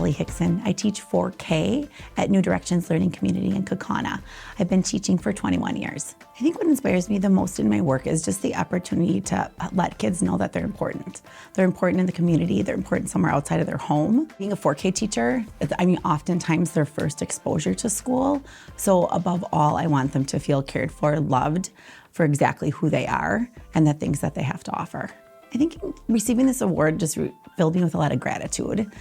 Elly Hixon. I teach 4K at New Directions Learning Community in Kaukauna. I've been teaching for 21 years. I think what inspires me the most in my work is just the opportunity to let kids know that they're important. They're important in the community, they're important somewhere outside of their home. Being a 4K teacher, oftentimes their first exposure to school. So above all, I want them to feel cared for, loved for exactly who they are and the things that they have to offer. I think receiving this award just filled me with a lot of gratitude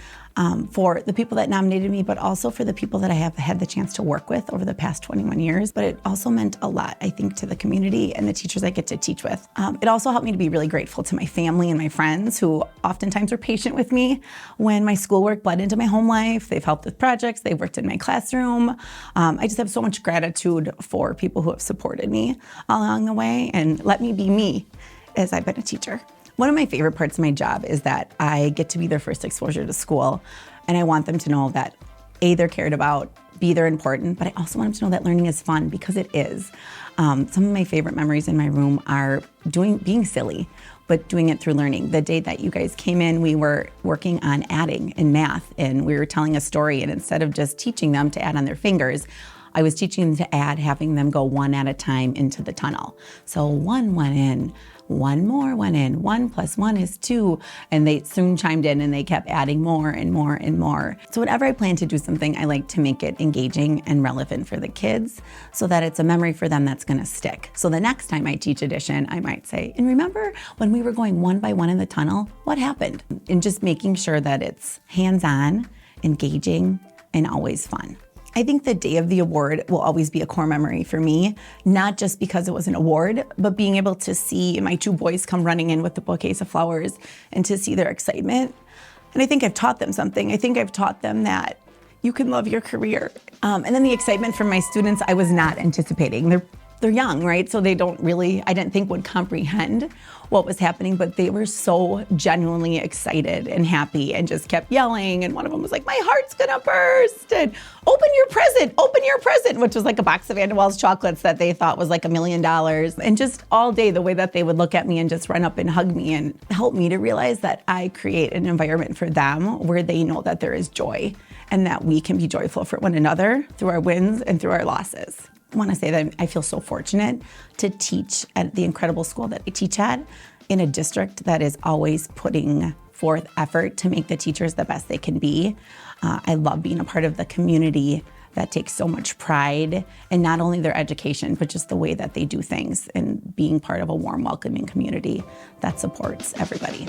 for the people that nominated me, but also for the people that I have had the chance to work with over the past 21 years. But it also meant a lot, I think, to the community and the teachers I get to teach with. It also helped me to be really grateful to my family and my friends who oftentimes were patient with me when my schoolwork bled into my home life. They've helped with projects, they've worked in my classroom. I just have so much gratitude for people who have supported me along the way and let me be me as I've been a teacher. One of my favorite parts of my job is that I get to be their first exposure to school, and I want them to know that A, they're cared about, B, they're important, but I also want them to know that learning is fun, because it is. Some of my favorite memories in my room are being silly, but doing it through learning. The day that you guys came in, we were working on adding in math, and we were telling a story, and instead of just teaching them to add on their fingers, I was teaching them to add, having them go one at a time into the tunnel. So 1 went in, 1 more went in, 1 + 1 is 2, and they soon chimed in and they kept adding more and more and more. So whenever I plan to do something, I like to make it engaging and relevant for the kids so that it's a memory for them that's gonna stick. So the next time I teach addition, I might say, and remember when we were going 1 by 1 in the tunnel, what happened? And just making sure that it's hands-on, engaging, and always fun. I think the day of the award will always be a core memory for me, not just because it was an award, but being able to see my 2 boys come running in with the bouquets of flowers and to see their excitement. And I think I've taught them something. I think I've taught them that you can love your career. And then the excitement from my students, I was not anticipating. They're young, right? So they don't really, I didn't think would comprehend what was happening, but they were so genuinely excited and happy and just kept yelling. And one of them was like, my heart's gonna burst. And open your present, which was like a box of Vanderwalls chocolates that they thought was like $1 million. And just all day, the way that they would look at me and just run up and hug me and help me to realize that I create an environment for them where they know that there is joy and that we can be joyful for one another through our wins and through our losses. I want to say that I feel so fortunate to teach at the incredible school that I teach at in a district that is always putting forth effort to make the teachers the best they can be. I love being a part of the community that takes so much pride in not only their education, but just the way that they do things and being part of a warm, welcoming community that supports everybody.